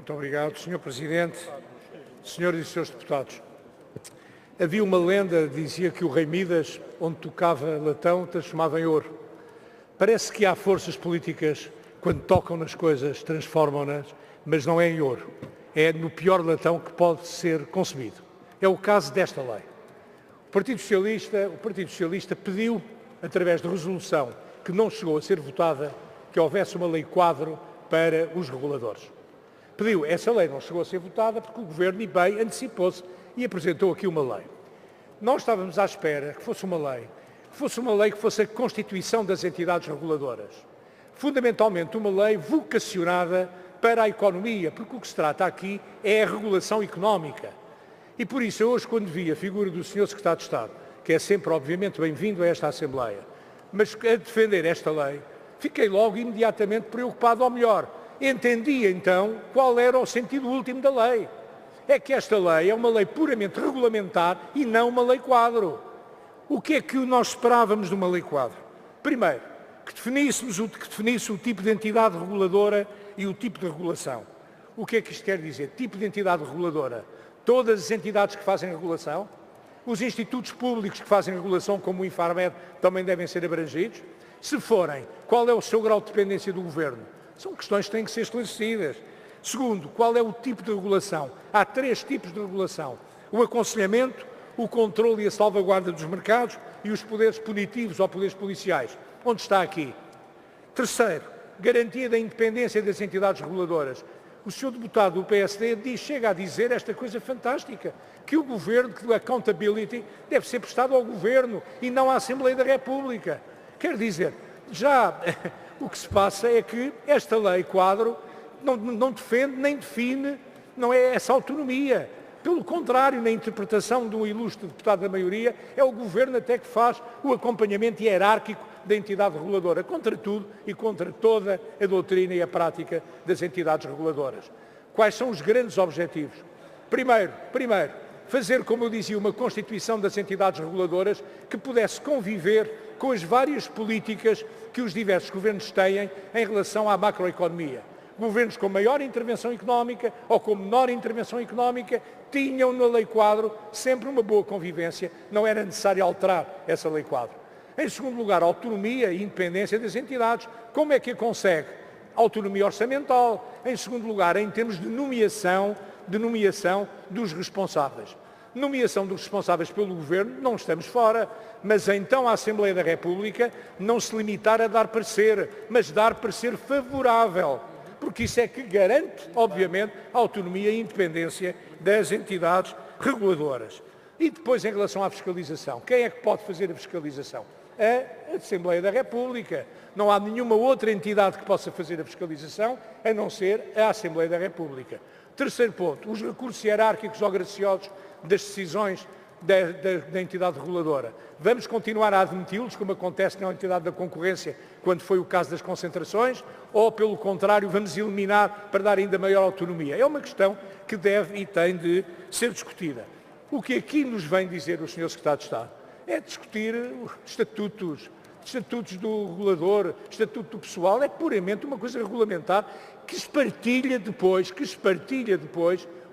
Muito obrigado, Sr. Presidente, senhores e senhores deputados. Havia uma lenda que dizia que o rei Midas, onde tocava latão, transformava em ouro. Parece que há forças políticas, quando tocam nas coisas, transformam-nas, mas não é em ouro. É no pior latão que pode ser concebido. É o caso desta lei. O Partido Socialista pediu, através de resolução, que não chegou a ser votada, que houvesse uma lei quadro para os reguladores. Pediu, essa lei não chegou a ser votada porque o Governo, e bem, antecipou-se e apresentou aqui uma lei. Nós estávamos à espera que fosse uma lei que fosse a constituição das entidades reguladoras. Fundamentalmente uma lei vocacionada para a economia, porque o que se trata aqui é a regulação económica. E por isso, hoje, quando vi a figura do Sr. Secretário de Estado, que é sempre, obviamente, bem-vindo a esta Assembleia, mas a defender esta lei, fiquei logo imediatamente preocupado, ou melhor, entendi então qual era o sentido último da lei. É que esta lei é uma lei puramente regulamentar e não uma lei quadro. O que é que nós esperávamos de uma lei quadro? Primeiro, que definisse o tipo de entidade reguladora e o tipo de regulação. O que é que isto quer dizer? Tipo de entidade reguladora. Todas as entidades que fazem regulação, os institutos públicos que fazem regulação, como o Infarmed, também devem ser abrangidos. Se forem, qual é o seu grau de dependência do Governo? São questões que têm que ser esclarecidas. Segundo, qual é o tipo de regulação? Há 3 tipos de regulação. O aconselhamento, o controle e a salvaguarda dos mercados e os poderes punitivos ou poderes policiais. Onde está aqui? Terceiro, garantia da independência das entidades reguladoras. O senhor deputado do PSD chega a dizer esta coisa fantástica, que o Governo, que a accountability deve ser prestado ao Governo e não à Assembleia da República. Quer dizer, já o que se passa é que esta lei quadro não defende nem define, não é essa autonomia. Pelo contrário, na interpretação do ilustre deputado da maioria, é o Governo até que faz o acompanhamento hierárquico da entidade reguladora, contra tudo e contra toda a doutrina e a prática das entidades reguladoras. Quais são os grandes objetivos? Primeiro, fazer, como eu dizia, uma constituição das entidades reguladoras que pudesse conviver com as várias políticas que os diversos governos têm em relação à macroeconomia. Governos com maior intervenção económica ou com menor intervenção económica tinham na lei quadro sempre uma boa convivência, não era necessário alterar essa lei quadro. Em segundo lugar, autonomia e independência das entidades. Como é que a consegue? Autonomia orçamental. Em segundo lugar, em termos de nomeação dos responsáveis. Nomeação dos responsáveis pelo Governo, não estamos fora, mas então a Assembleia da República não se limitar a dar parecer, mas dar parecer favorável, porque isso é que garante, obviamente, a autonomia e independência das entidades reguladoras. E depois, em relação à fiscalização, quem é que pode fazer a fiscalização? A Assembleia da República. Não há nenhuma outra entidade que possa fazer a fiscalização, a não ser a Assembleia da República. Terceiro ponto, os recursos hierárquicos ou graciosos das decisões da entidade reguladora. Vamos continuar a admiti-los, como acontece na entidade da concorrência, quando foi o caso das concentrações, ou, pelo contrário, vamos eliminar para dar ainda maior autonomia? É uma questão que deve e tem de ser discutida. O que aqui nos vem dizer o Sr. Secretário de Estado é discutir estatutos do regulador, estatuto do pessoal, é puramente uma coisa regulamentar que espartilha depois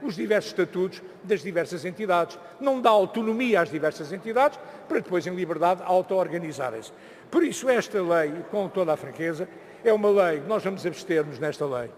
os diversos estatutos das diversas entidades. Não dá autonomia às diversas entidades para depois, em liberdade, auto-organizarem-se. Por isso, esta lei, com toda a franqueza, é uma lei, nós vamos abster-nos nesta lei,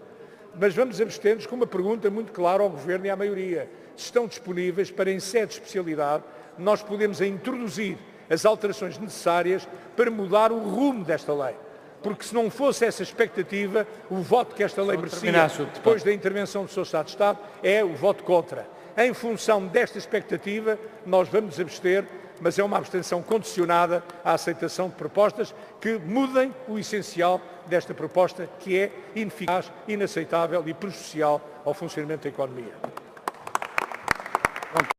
mas vamos abster-nos com uma pergunta muito clara ao Governo e à maioria. Se estão disponíveis para, em sede de especialidade, nós podemos introduzir as alterações necessárias para mudar o rumo desta lei. Porque se não fosse essa expectativa, o voto que esta lei merecia, depois da intervenção do Sr. Secretário de Estado, é o voto contra. Em função desta expectativa, nós vamos abster, mas é uma abstenção condicionada à aceitação de propostas que mudem o essencial desta proposta, que é ineficaz, inaceitável e prejudicial ao funcionamento da economia.